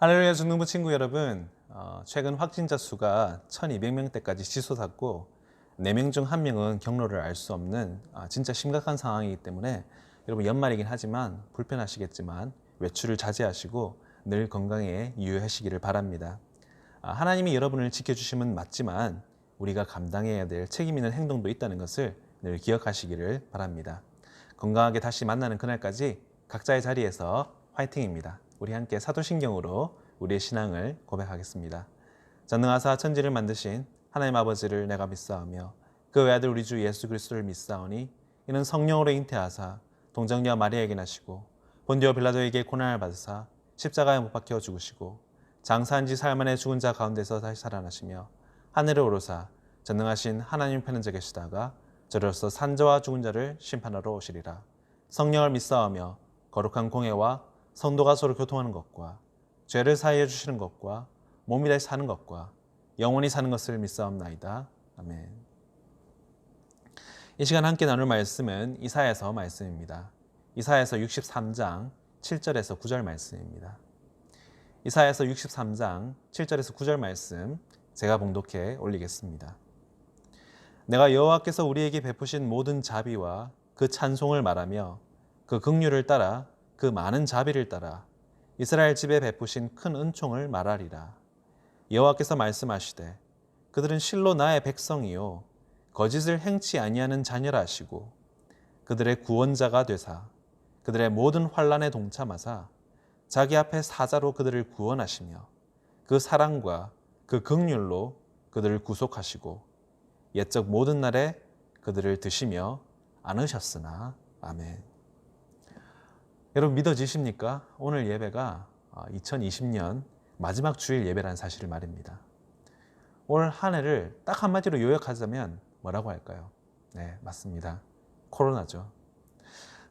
할렐루야 중등부 친구 여러분, 최근 확진자 수가 1200명대까지 치솟았고 4명 중 1명은 경로를 알 수 없는 진짜 심각한 상황이기 때문에 여러분 연말이긴 하지만 불편하시겠지만 외출을 자제하시고 늘 건강에 유의하시기를 바랍니다. 하나님이 여러분을 지켜주심은 맞지만 우리가 감당해야 될 책임 있는 행동도 있다는 것을 늘 기억하시기를 바랍니다. 건강하게 다시 만나는 그날까지 각자의 자리에서 화이팅입니다. 우리 함께 사도신경으로 우리의 신앙을 고백하겠습니다. 전능하사 천지를 만드신 하나님 아버지를 내가 믿사오며 그 외아들 우리 주 예수 그리스도를 믿사오니 이는 성령으로 잉태하사 동정녀 마리아에게 나시고 본디오 빌라도에게 고난을 받으사 십자가에 못 박혀 죽으시고 장사한 지 사흘 만에 죽은 자 가운데서 다시 살아나시며 하늘에 오르사 전능하신 하나님 편에 계시다가 저로서 산자와 죽은 자를 심판하러 오시리라. 성령을 믿사오며 거룩한 공회와 성도가 서로 교통하는 것과 죄를 사하여 주시는 것과 몸이 다시 사는 것과 영원히 사는 것을 믿사옵나이다. 아멘. 이 시간 함께 나눌 말씀은 이사야서 말씀입니다. 이사야서 63장 7절에서 9절 말씀입니다. 이사야서 63장 7절에서 9절 말씀 제가 봉독해 올리겠습니다. 내가 여호와께서 우리에게 베푸신 모든 자비와 그 찬송을 말하며 그 긍휼을 따라 그 많은 자비를 따라 이스라엘 집에 베푸신 큰 은총을 말하리라. 여호와께서 말씀하시되 그들은 실로 나의 백성이요 거짓을 행치 아니하는 자녀라 하시고 그들의 구원자가 되사 그들의 모든 환난에 동참하사 자기 앞에 사자로 그들을 구원하시며 그 사랑과 그 긍휼로 그들을 구속하시고 옛적 모든 날에 그들을 드시며 안으셨으나. 아멘. 여러분 믿어지십니까? 오늘 예배가 2020년 마지막 주일 예배라는 사실을 말입니다. 올 한 해를 딱 한마디로 요약하자면 뭐라고 할까요? 네, 맞습니다. 코로나죠.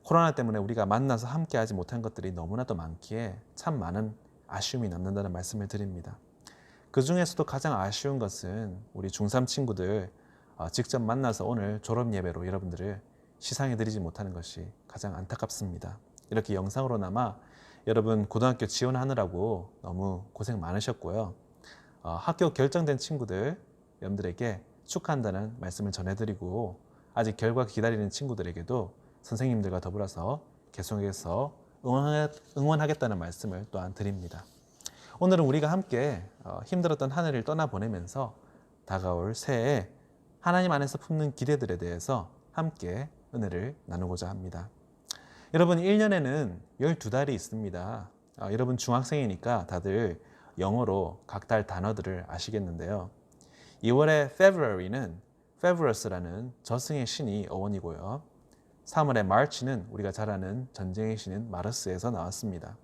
코로나 때문에 우리가 만나서 함께하지 못한 것들이 너무나도 많기에 참 많은 아쉬움이 남는다는 말씀을 드립니다. 그 중에서도 가장 아쉬운 것은 우리 중3 친구들 직접 만나서 오늘 졸업 예배로 여러분들을 시상해드리지 못하는 것이 가장 안타깝습니다. 이렇게 영상으로나마 여러분 고등학교 지원하느라고 너무 고생 많으셨고요. 학교 결정된 친구들 여러분들에게 축하한다는 말씀을 전해드리고 아직 결과 기다리는 친구들에게도 선생님들과 더불어서 계속해서 응원하겠다는 말씀을 또한 드립니다. 오늘은 우리가 함께 힘들었던 한 해를 떠나보내면서 다가올 새해에 하나님 안에서 품는 기대들에 대해서 함께 은혜를 나누고자 합니다. 여러분 1년에는 12달이 있습니다. 여러분 중학생이니까 다들 영어로 각 달 단어들을 아시겠는데요. 2월의 February는 Favourus라는 저승의 신이 어원이고요. 3월의 March는 우리가 잘 아는 전쟁의 신인 마르스에서 나왔습니다.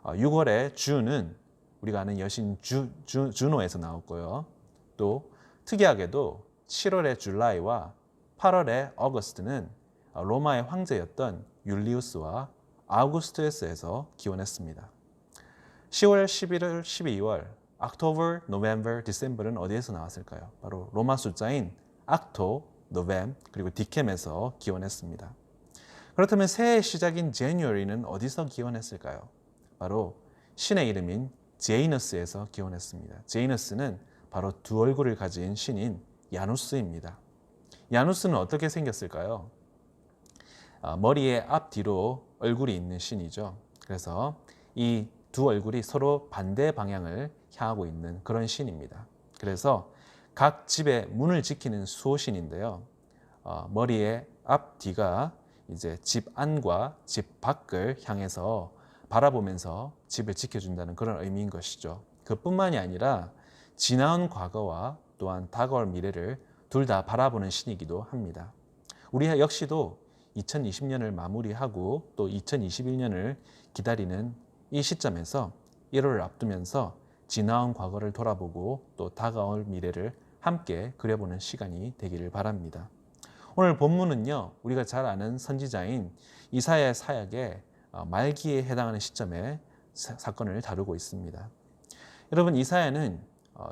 6월의 June은 우리가 아는 여신 주노에서 나왔고요. 또 특이하게도 7월의 July와 8월의 August는 로마의 황제였던 율리우스와 아우구스투스에서 기원했습니다. 10월, 11월, 12월, October, November, December는 어디에서 나왔을까요? 바로 로마 숫자인 Octo, Novem, 그리고 Decem에서 기원했습니다. 그렇다면 새해 시작인 January는 어디서 기원했을까요? 바로 신의 이름인 제이너스에서 기원했습니다. 제이너스는 바로 두 얼굴을 가진 신인 야누스입니다. 야누스는 어떻게 생겼을까요? 머리에 앞뒤로 얼굴이 있는 신이죠. 그래서 이 두 얼굴이 서로 반대 방향을 향하고 있는 그런 신입니다. 그래서 각 집의 문을 지키는 수호신인데요. 머리의 앞뒤가 이제 집 안과 집 밖을 향해서 바라보면서 집을 지켜준다는 그런 의미인 것이죠. 그뿐만이 아니라 지나온 과거와 또한 다가올 미래를 둘 다 바라보는 신이기도 합니다. 우리 역시도 2020년을 마무리하고 또 2021년을 기다리는 이 시점에서 1월을 앞두면서 지나온 과거를 돌아보고 또 다가올 미래를 함께 그려보는 시간이 되기를 바랍니다. 오늘 본문은요, 우리가 잘 아는 선지자인 이사야의 사역의 말기에 해당하는 시점의 사건을 다루고 있습니다. 여러분, 이사야는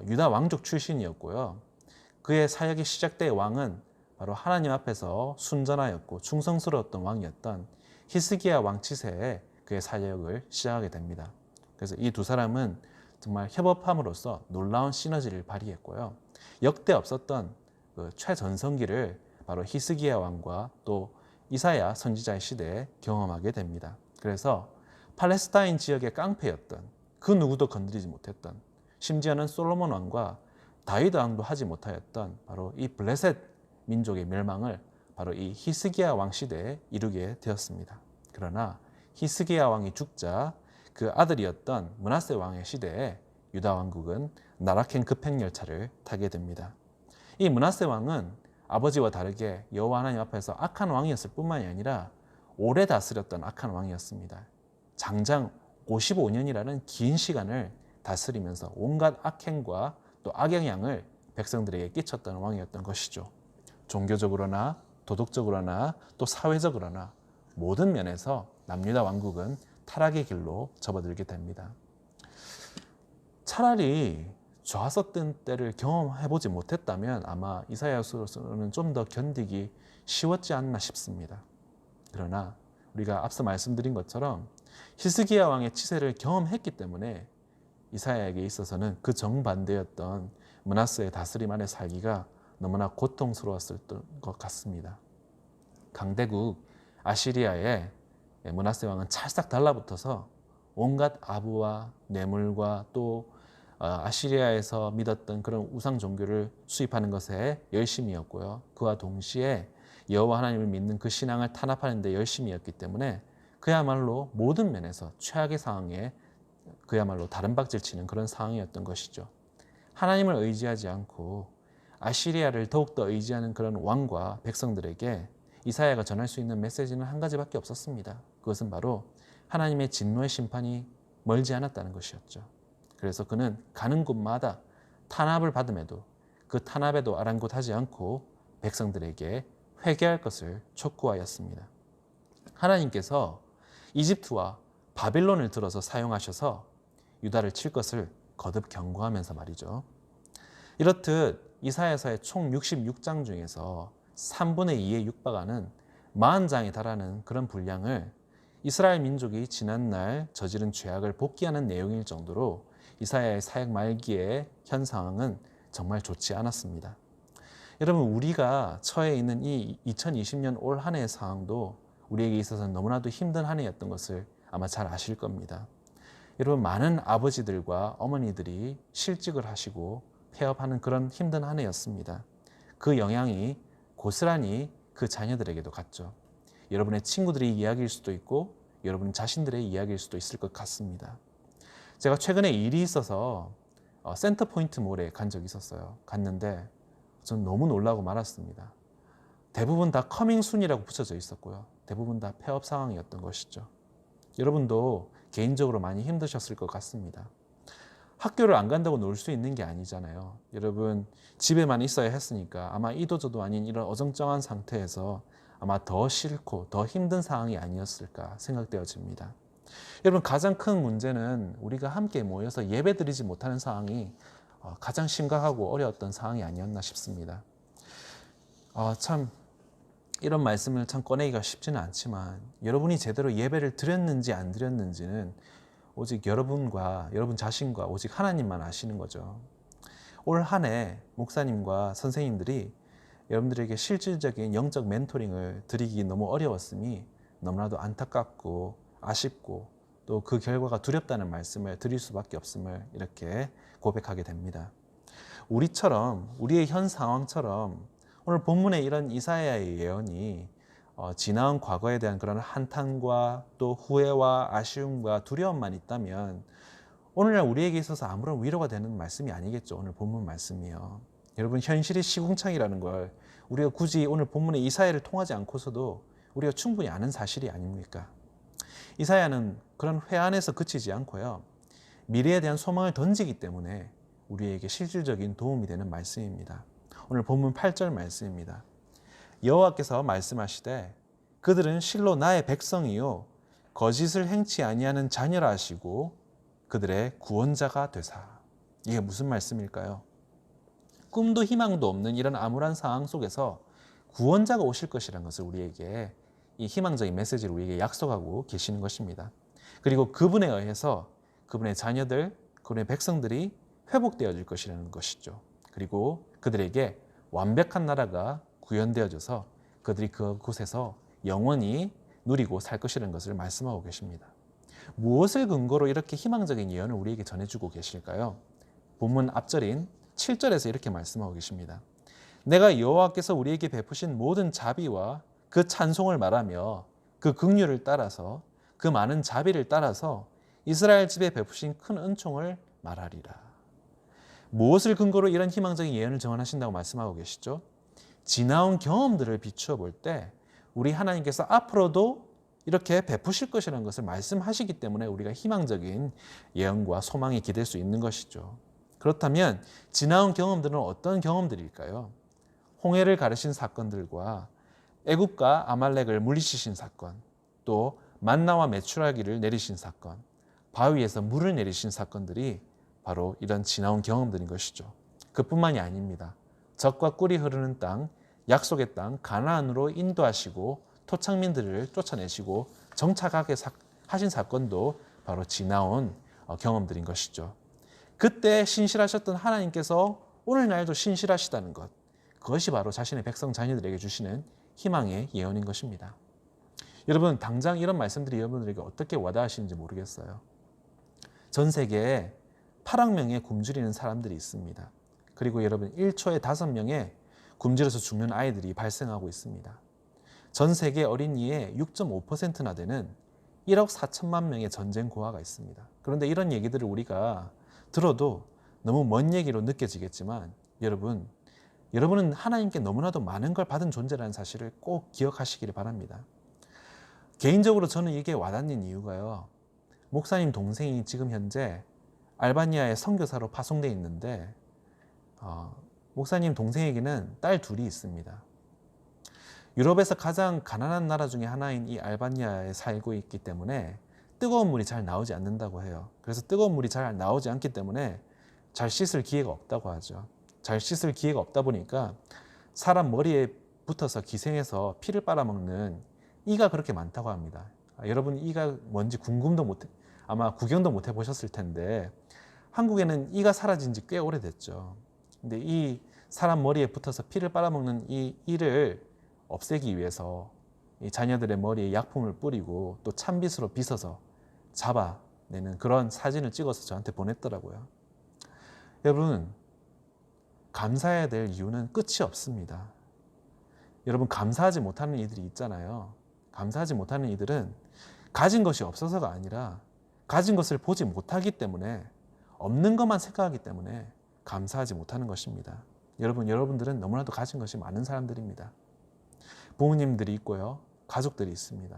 유다 왕족 출신이었고요. 그의 사역이 시작된 왕은 바로 하나님 앞에서 순전하였고 충성스러웠던 왕이었던 히스기야 왕 치세에 그의 사역을 시작하게 됩니다. 그래서 이 두 사람은 정말 협업함으로써 놀라운 시너지를 발휘했고요. 역대 없었던 그 최전성기를 바로 히스기야 왕과 또 이사야 선지자의 시대에 경험하게 됩니다. 그래서 팔레스타인 지역의 깡패였던 그 누구도 건드리지 못했던 심지어는 솔로몬 왕과 다윗 왕도 하지 못하였던 바로 이 블레셋 민족의 멸망을 바로 이 히스기야 왕 시대에 이루게 되었습니다. 그러나 히스기야 왕이 죽자 그 아들이었던 므낫세 왕의 시대에 유다 왕국은 나락행 급행열차를 타게 됩니다. 이 므낫세 왕은 아버지와 다르게 여호와 하나님 앞에서 악한 왕이었을 뿐만이 아니라 오래 다스렸던 악한 왕이었습니다. 장장 55년이라는 긴 시간을 다스리면서 온갖 악행과 또 악영향을 백성들에게 끼쳤던 왕이었던 것이죠. 종교적으로나 도덕적으로나 또 사회적으로나 모든 면에서 남유다 왕국은 타락의 길로 접어들게 됩니다. 차라리 좋았었던 때를 경험해보지 못했다면 아마 이사야서로서는 좀 더 견디기 쉬웠지 않나 싶습니다. 그러나 우리가 앞서 말씀드린 것처럼 히스기야 왕의 치세를 경험했기 때문에 이사야에게 있어서는 그 정반대였던 므낫세의 다스림 안에 살기가 너무나 고통스러웠을 것 같습니다. 강대국 아시리아의 므낫세 왕은 찰싹 달라붙어서 온갖 아부와 뇌물과 또 아시리아에서 믿었던 그런 우상 종교를 수입하는 것에 열심이었고요. 그와 동시에 여호와 하나님을 믿는 그 신앙을 탄압하는 데 열심이었기 때문에 그야말로 모든 면에서 최악의 상황에 그야말로 다른 박질 치는 그런 상황이었던 것이죠. 하나님을 의지하지 않고 아시리아를 더욱더 의지하는 그런 왕과 백성들에게 이사야가 전할 수 있는 메시지는 한 가지밖에 없었습니다. 그것은 바로 하나님의 진노의 심판이 멀지 않았다는 것이었죠. 그래서 그는 가는 곳마다 탄압을 받음에도 그 탄압에도 아랑곳하지 않고 백성들에게 회개할 것을 촉구하였습니다. 하나님께서 이집트와 바빌론을 들어서 사용하셔서 유다를 칠 것을 거듭 경고하면서 말이죠. 이렇듯 이사야서의 총 66장 중에서 3분의 2에 육박하는 40장에 달하는 그런 분량을 이스라엘 민족이 지난날 저지른 죄악을 복귀하는 내용일 정도로 이사야의 사역 말기의 현 상황은 정말 좋지 않았습니다. 여러분, 우리가 처해 있는 이 2020년 올 한 해의 상황도 우리에게 있어서는 너무나도 힘든 한 해였던 것을 아마 잘 아실 겁니다. 여러분, 많은 아버지들과 어머니들이 실직을 하시고 폐업하는 그런 힘든 한 해였습니다. 그 영향이 고스란히 그 자녀들에게도 갔죠. 여러분의 친구들의 이야기일 수도 있고 여러분 자신들의 이야기일 수도 있을 것 같습니다. 제가 최근에 일이 있어서 센터포인트 몰에 간 적이 있었어요. 갔는데 전 너무 놀라고 말았습니다. 대부분 다 커밍순이라고 붙여져 있었고요. 대부분 다 폐업 상황이었던 것이죠. 여러분도 개인적으로 많이 힘드셨을 것 같습니다. 학교를 안 간다고 놀 수 있는 게 아니잖아요. 여러분 집에만 있어야 했으니까 아마 이도저도 아닌 이런 어정쩡한 상태에서 아마 더 싫고 더 힘든 상황이 아니었을까 생각되어집니다. 여러분, 가장 큰 문제는 우리가 함께 모여서 예배드리지 못하는 상황이 가장 심각하고 어려웠던 상황이 아니었나 싶습니다. 참 이런 말씀을 참 꺼내기가 쉽지는 않지만 여러분이 제대로 예배를 드렸는지 안 드렸는지는 오직 여러분과 여러분 자신과 오직 하나님만 아시는 거죠. 올 한 해 목사님과 선생님들이 여러분들에게 실질적인 영적 멘토링을 드리기 너무 어려웠음이 너무나도 안타깝고 아쉽고 또 그 결과가 두렵다는 말씀을 드릴 수밖에 없음을 이렇게 고백하게 됩니다. 우리처럼 우리의 현 상황처럼 오늘 본문에 이런 이사야의 예언이 지나온 과거에 대한 그런 한탄과 또 후회와 아쉬움과 두려움만 있다면 오늘날 우리에게 있어서 아무런 위로가 되는 말씀이 아니겠죠. 오늘 본문 말씀이요. 여러분, 현실이 시궁창이라는 걸 우리가 굳이 오늘 본문의 이사야를 통하지 않고서도 우리가 충분히 아는 사실이 아닙니까? 이사야는 그런 회한에서 그치지 않고요. 미래에 대한 소망을 던지기 때문에 우리에게 실질적인 도움이 되는 말씀입니다. 오늘 본문 8절 말씀입니다. 여호와께서 말씀하시되 그들은 실로 나의 백성이요 거짓을 행치 아니하는 자녀라 하시고 그들의 구원자가 되사. 이게 무슨 말씀일까요? 꿈도 희망도 없는 이런 암울한 상황 속에서 구원자가 오실 것이라는 것을 우리에게 이 희망적인 메시지를 우리에게 약속하고 계시는 것입니다. 그리고 그분에 의해서 그분의 자녀들, 그분의 백성들이 회복되어질 것이라는 것이죠. 그리고 그들에게 완벽한 나라가 구현되어져서 그들이 그곳에서 영원히 누리고 살 것이라는 것을 말씀하고 계십니다. 무엇을 근거로 이렇게 희망적인 예언을 우리에게 전해주고 계실까요? 본문 앞절인 7절에서 이렇게 말씀하고 계십니다. 내가 여호와께서 우리에게 베푸신 모든 자비와 그 찬송을 말하며 그 긍휼을 따라서 그 많은 자비를 따라서 이스라엘 집에 베푸신 큰 은총을 말하리라. 무엇을 근거로 이런 희망적인 예언을 전하신다고 말씀하고 계시죠? 지나온 경험들을 비추어 볼 때 우리 하나님께서 앞으로도 이렇게 베푸실 것이라는 것을 말씀하시기 때문에 우리가 희망적인 예언과 소망이 기댈 수 있는 것이죠. 그렇다면 지나온 경험들은 어떤 경험들일까요? 홍해를 가르신 사건들과 애굽과 아말렉을 물리치신 사건, 또 만나와 메추라기를 내리신 사건, 바위에서 물을 내리신 사건들이 바로 이런 지나온 경험들인 것이죠. 그뿐만이 아닙니다. 젖과 꿀이 흐르는 땅, 약속의 땅 가나안으로 인도하시고 토착민들을 쫓아내시고 정착하게 하신 사건도 바로 지나온 경험들인 것이죠. 그때 신실하셨던 하나님께서 오늘날도 신실하시다는 것, 그것이 바로 자신의 백성 자녀들에게 주시는 희망의 예언인 것입니다. 여러분, 당장 이런 말씀들이 여러분들에게 어떻게 와닿으시는지 모르겠어요. 전 세계에 8억 명의 굶주리는 사람들이 있습니다. 그리고 여러분, 1초에 5명의 굶주려서 죽는 아이들이 발생하고 있습니다. 전 세계 어린이의 6.5%나 되는 1억 4천만 명의 전쟁 고아가 있습니다. 그런데 이런 얘기들을 우리가 들어도 너무 먼 얘기로 느껴지겠지만 여러분은 하나님께 너무나도 많은 걸 받은 존재라는 사실을 꼭 기억하시기를 바랍니다. 개인적으로 저는 이게 와닿는 이유가요. 목사님 동생이 지금 현재 알바니아의 선교사로 파송되어 있는데 목사님 동생에게는 딸 둘이 있습니다. 유럽에서 가장 가난한 나라 중에 하나인 이 알바니아에 살고 있기 때문에 뜨거운 물이 잘 나오지 않는다고 해요. 그래서 뜨거운 물이 잘 나오지 않기 때문에 잘 씻을 기회가 없다고 하죠. 잘 씻을 기회가 없다 보니까 사람 머리에 붙어서 기생해서 피를 빨아먹는 이가 그렇게 많다고 합니다. 여러분 이가 뭔지 아마 구경도 못 해보셨을 텐데 한국에는 이가 사라진 지 꽤 오래됐죠. 근데 이 사람 머리에 붙어서 피를 빨아먹는 이 이를 없애기 위해서 이 자녀들의 머리에 약품을 뿌리고 또 찬빗으로 빗어서 잡아내는 그런 사진을 찍어서 저한테 보냈더라고요. 여러분, 감사해야 될 이유는 끝이 없습니다. 여러분, 감사하지 못하는 이들이 있잖아요. 감사하지 못하는 이들은 가진 것이 없어서가 아니라 가진 것을 보지 못하기 때문에 없는 것만 생각하기 때문에 감사하지 못하는 것입니다. 여러분들은 너무나도 가진 것이 많은 사람들입니다. 부모님들이 있고요. 가족들이 있습니다.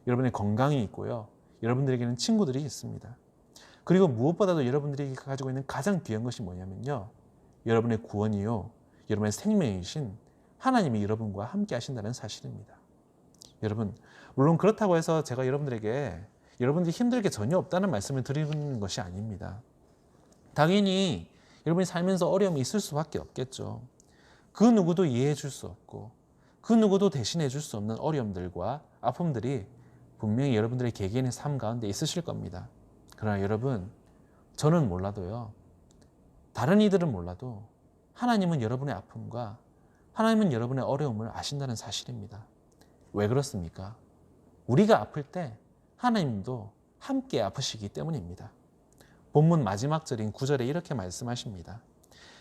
여러분의 건강이 있고요. 여러분들에게는 친구들이 있습니다. 그리고 무엇보다도 여러분들이 가지고 있는 가장 귀한 것이 뭐냐면요. 여러분의 구원이요. 여러분의 생명이신 하나님이 여러분과 함께 하신다는 사실입니다. 여러분, 물론 그렇다고 해서 제가 여러분들에게 여러분들이 힘들 게 전혀 없다는 말씀을 드리는 것이 아닙니다. 당연히 여러분이 살면서 어려움이 있을 수밖에 없겠죠. 그 누구도 이해해 줄 수 없고 그 누구도 대신해 줄 수 없는 어려움들과 아픔들이 분명히 여러분들의 개개인의 삶 가운데 있으실 겁니다. 그러나 여러분, 저는 몰라도요. 다른 이들은 몰라도 하나님은 여러분의 아픔과 하나님은 여러분의 어려움을 아신다는 사실입니다. 왜 그렇습니까? 우리가 아플 때 하나님도 함께 아프시기 때문입니다. 본문 마지막 절인 9절에 이렇게 말씀하십니다.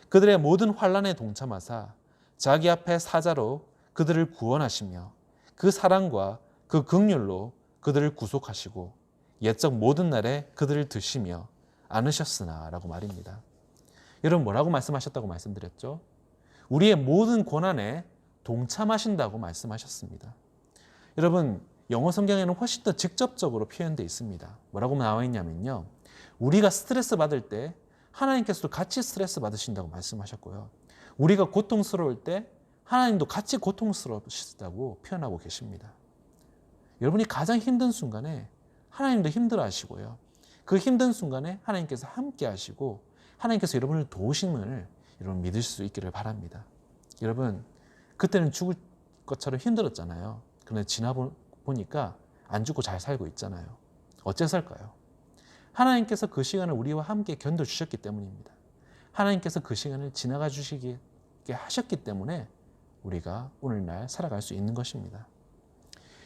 그들의 모든 환난에 동참하사 자기 앞에 사자로 그들을 구원하시며 그 사랑과 그 긍휼로 그들을 구속하시고 옛적 모든 날에 그들을 드시며 안으셨으나 라고 말입니다. 여러분, 뭐라고 말씀하셨다고 말씀드렸죠? 우리의 모든 고난에 동참하신다고 말씀하셨습니다. 여러분, 영어 성경에는 훨씬 더 직접적으로 표현되어 있습니다. 뭐라고 나와 있냐면요. 우리가 스트레스 받을 때 하나님께서도 같이 스트레스 받으신다고 말씀하셨고요. 우리가 고통스러울 때 하나님도 같이 고통스러우시다고 표현하고 계십니다. 여러분이 가장 힘든 순간에 하나님도 힘들어 하시고요. 그 힘든 순간에 하나님께서 함께 하시고 하나님께서 여러분을 도우심을 여러분 믿을 수 있기를 바랍니다. 여러분, 그때는 죽을 것처럼 힘들었잖아요. 그런데 지나보니까 안 죽고 잘 살고 있잖아요. 어째서일까요? 하나님께서 그 시간을 우리와 함께 견뎌주셨기 때문입니다. 하나님께서 그 시간을 지나가 주시게 하셨기 때문에 우리가 오늘날 살아갈 수 있는 것입니다.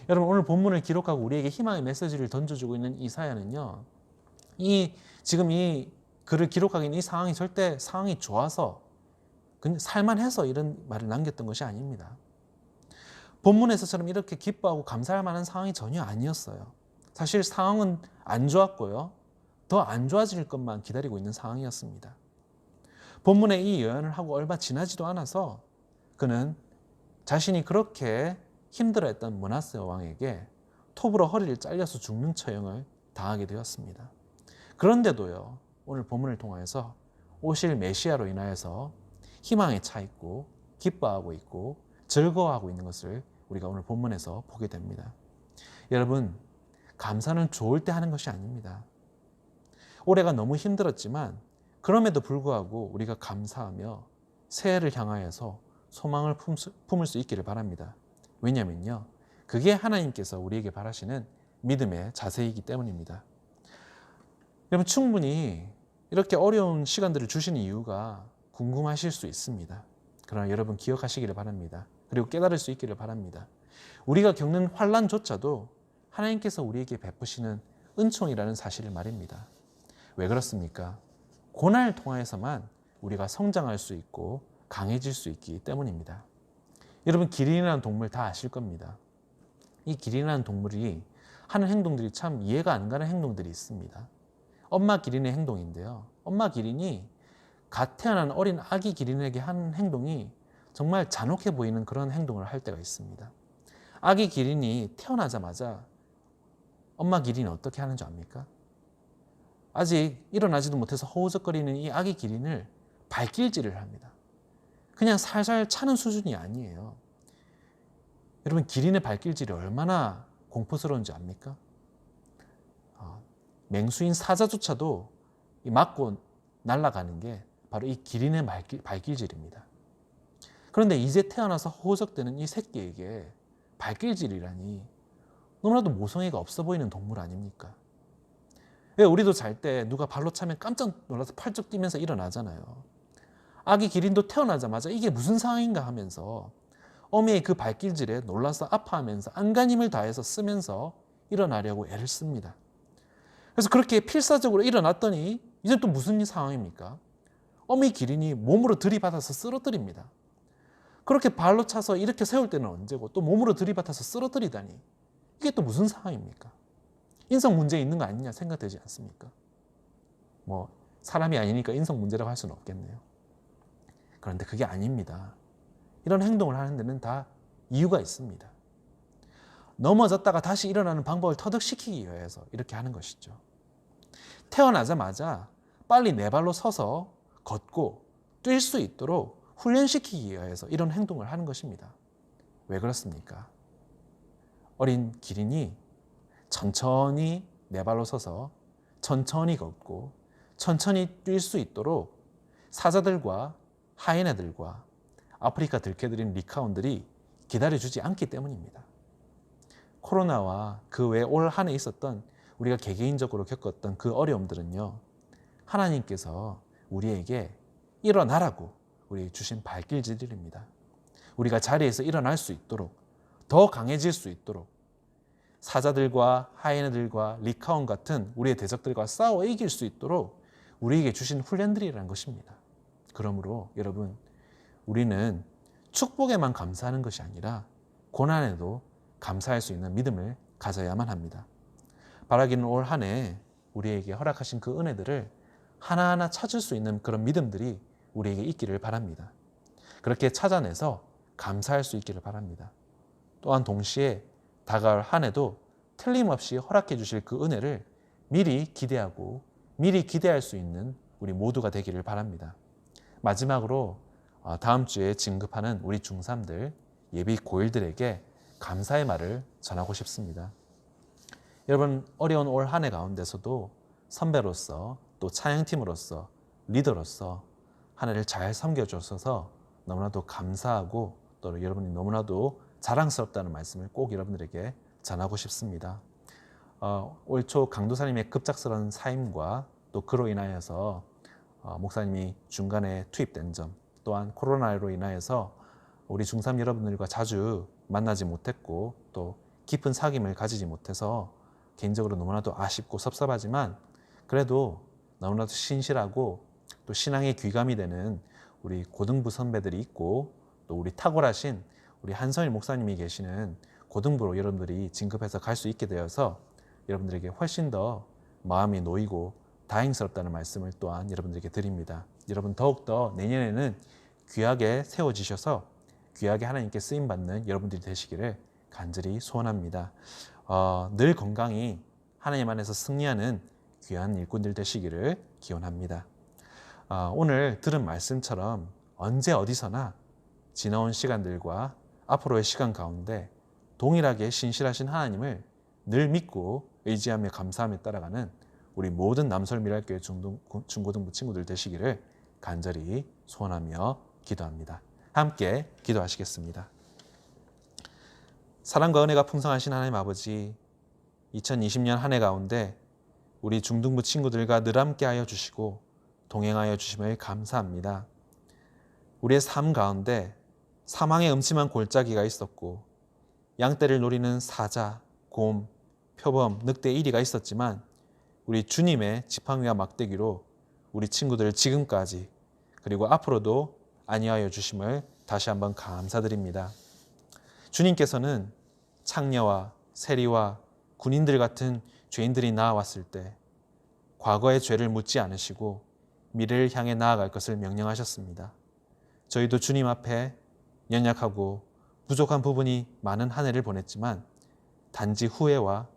여러분, 오늘 본문을 기록하고 우리에게 희망의 메시지를 던져주고 있는 이사야는요, 지금 이 글을 기록하고 있는 이 상황이 절대 상황이 좋아서 살만해서 이런 말을 남겼던 것이 아닙니다. 본문에서처럼 이렇게 기뻐하고 감사할 만한 상황이 전혀 아니었어요. 사실 상황은 안 좋았고요, 더 안 좋아질 것만 기다리고 있는 상황이었습니다. 본문에 이 예언을 하고 얼마 지나지도 않아서 그는 자신이 그렇게 힘들어했던 므낫세 왕에게 톱으로 허리를 잘려서 죽는 처형을 당하게 되었습니다. 그런데도요, 오늘 본문을 통하여서 오실 메시아로 인하여서 희망에 차 있고 기뻐하고 있고 즐거워하고 있는 것을 우리가 오늘 본문에서 보게 됩니다. 여러분, 감사는 좋을 때 하는 것이 아닙니다. 올해가 너무 힘들었지만 그럼에도 불구하고 우리가 감사하며 새해를 향하여서 소망을 품을 수 있기를 바랍니다. 왜냐면요, 그게 하나님께서 우리에게 바라시는 믿음의 자세이기 때문입니다. 여러분, 충분히 이렇게 어려운 시간들을 주시는 이유가 궁금하실 수 있습니다. 그러나 여러분 기억하시기를 바랍니다. 그리고 깨달을 수 있기를 바랍니다. 우리가 겪는 환난조차도 하나님께서 우리에게 베푸시는 은총이라는 사실을 말입니다. 왜 그렇습니까? 고난을 통하여서만 우리가 성장할 수 있고 강해질 수 있기 때문입니다. 여러분, 기린이라는 동물 다 아실 겁니다. 이 기린이라는 동물이 하는 행동들이 참 이해가 안 가는 행동들이 있습니다. 엄마 기린의 행동인데요, 엄마 기린이 갓 태어난 어린 아기 기린에게 하는 행동이 정말 잔혹해 보이는 그런 행동을 할 때가 있습니다. 아기 기린이 태어나자마자 엄마 기린이 어떻게 하는 줄 압니까? 아직 일어나지도 못해서 허우적거리는 이 아기 기린을 발길질을 합니다. 그냥 살살 차는 수준이 아니에요. 여러분, 기린의 발길질이 얼마나 공포스러운지 압니까? 맹수인 사자조차도 맞고 날아가는 게 바로 이 기린의 발길질입니다. 그런데 이제 태어나서 호적되는 이 새끼에게 발길질이라니 너무나도 모성애가 없어 보이는 동물 아닙니까? 왜 우리도 잘 때 누가 발로 차면 깜짝 놀라서 팔쩍 뛰면서 일어나잖아요. 아기 기린도 태어나자마자 이게 무슨 상황인가 하면서 어미의 그 발길질에 놀라서 아파하면서 안간 힘을 다해서 쓰면서 일어나려고 애를 씁니다. 그래서 그렇게 필사적으로 일어났더니 이제 또 무슨 상황입니까? 어미 기린이 몸으로 들이받아서 쓰러뜨립니다. 그렇게 발로 차서 이렇게 세울 때는 언제고 또 몸으로 들이받아서 쓰러뜨리다니 이게 또 무슨 상황입니까? 인성 문제 있는 거 아니냐 생각되지 않습니까? 사람이 아니니까 인성 문제라고 할 수는 없겠네요. 그런데 그게 아닙니다. 이런 행동을 하는 데는 다 이유가 있습니다. 넘어졌다가 다시 일어나는 방법을 터득시키기 위해서 이렇게 하는 것이죠. 태어나자마자 빨리 네 발로 서서 걷고 뛸 수 있도록 훈련시키기 위해서 이런 행동을 하는 것입니다. 왜 그렇습니까? 어린 기린이 천천히 네 발로 서서 천천히 걷고 천천히 뛸 수 있도록 사자들과 하이에나들과 아프리카 들개들인 리카온들이 기다려주지 않기 때문입니다. 코로나와 그 외 올 한 해 있었던 우리가 개개인적으로 겪었던 그 어려움들은요, 하나님께서 우리에게 일어나라고 우리에게 주신 발길질입니다. 우리가 자리에서 일어날 수 있도록, 더 강해질 수 있도록, 사자들과 하이에나들과 리카온 같은 우리의 대적들과 싸워 이길 수 있도록 우리에게 주신 훈련들이라는 것입니다. 그러므로 여러분, 우리는 축복에만 감사하는 것이 아니라 고난에도 감사할 수 있는 믿음을 가져야만 합니다. 바라기는 올 한 해 우리에게 허락하신 그 은혜들을 하나하나 찾을 수 있는 그런 믿음들이 우리에게 있기를 바랍니다. 그렇게 찾아내서 감사할 수 있기를 바랍니다. 또한 동시에 다가올 한 해도 틀림없이 허락해 주실 그 은혜를 미리 기대하고 미리 기대할 수 있는 우리 모두가 되기를 바랍니다. 마지막으로 다음 주에 진급하는 우리 중3들, 예비 고1들에게 감사의 말을 전하고 싶습니다. 여러분, 어려운 올 한 해 가운데서도 선배로서 또 찬양팀으로서 리더로서 한 해를 잘 섬겨주셔서 너무나도 감사하고 또 여러분이 너무나도 자랑스럽다는 말씀을 꼭 여러분들에게 전하고 싶습니다. 올 초 강도사님의 급작스러운 사임과 또 그로 인하여서 목사님이 중간에 투입된 점, 또한 코로나로 인하여서 우리 중3 여러분들과 자주 만나지 못했고 또 깊은 사귐을 가지지 못해서 개인적으로 너무나도 아쉽고 섭섭하지만 그래도 너무나도 신실하고 또 신앙의 귀감이 되는 우리 고등부 선배들이 있고 또 우리 탁월하신 우리 한선일 목사님이 계시는 고등부로 여러분들이 진급해서 갈 수 있게 되어서 여러분들에게 훨씬 더 마음이 놓이고 다행스럽다는 말씀을 또한 여러분들에게 드립니다. 여러분 더욱더 내년에는 귀하게 세워지셔서 귀하게 하나님께 쓰임받는 여러분들이 되시기를 간절히 소원합니다. 늘 건강히 하나님 안에서 승리하는 귀한 일꾼들 되시기를 기원합니다. 오늘 들은 말씀처럼 언제 어디서나 지나온 시간들과 앞으로의 시간 가운데 동일하게 신실하신 하나님을 늘 믿고 의지하며 감사하며 따라가는 우리 모든 남설미랄교회 중고등부 친구들 되시기를 간절히 소원하며 기도합니다. 함께 기도하시겠습니다. 사랑과 은혜가 풍성하신 하나님 아버지, 2020년 한 해 가운데 우리 중등부 친구들과 늘 함께하여 주시고 동행하여 주심을 감사합니다. 우리의 삶 가운데 사망의 음침한 골짜기가 있었고 양떼를 노리는 사자, 곰, 표범, 늑대, 이리가 있었지만 우리 주님의 지팡이와 막대기로 우리 친구들을 지금까지 그리고 앞으로도 안위하여 주심을 다시 한번 감사드립니다. 주님께서는 창녀와 세리와 군인들 같은 죄인들이 나아왔을 때 과거의 죄를 묻지 않으시고 미래를 향해 나아갈 것을 명령하셨습니다. 저희도 주님 앞에 연약하고 부족한 부분이 많은 한 해를 보냈지만 단지 후회와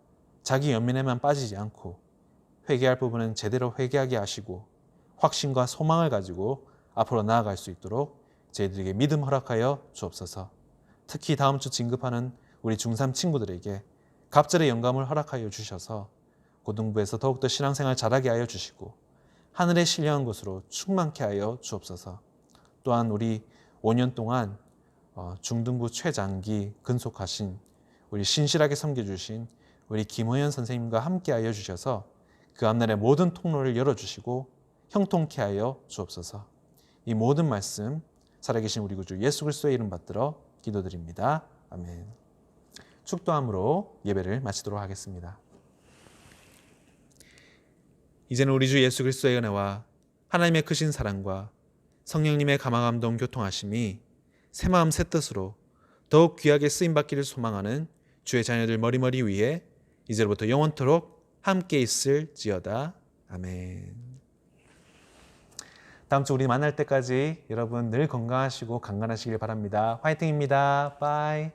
자기 연민에만 빠지지 않고 회개할 부분은 제대로 회개하게 하시고 확신과 소망을 가지고 앞으로 나아갈 수 있도록 저희들에게 믿음 허락하여 주옵소서. 특히 다음 주 진급하는 우리 중3 친구들에게 갑절의 영감을 허락하여 주셔서 고등부에서 더욱더 신앙생활 잘하게 하여 주시고 하늘에 신령한 것으로 충만케 하여 주옵소서. 또한 우리 5년 동안 중등부 최장기 근속하신 우리 신실하게 섬겨주신 우리 김호연 선생님과 함께 하여 주셔서 그 앞날의 모든 통로를 열어주시고 형통케 하여 주옵소서. 이 모든 말씀 살아계신 우리 구주 예수 그리스도의 이름 받들어 기도드립니다. 아멘. 축도함으로 예배를 마치도록 하겠습니다. 이제는 우리 주 예수 그리스도의 은혜와 하나님의 크신 사랑과 성령님의 감화감동 교통하심이 새마음 새뜻으로 더욱 귀하게 쓰임받기를 소망하는 주의 자녀들 머리머리 위에 이제부터 영원토록 함께 있을지어다. 아멘. 다음 주 우리 만날 때까지 여러분 늘 건강하시고 강건하시길 바랍니다. 화이팅입니다. 바이.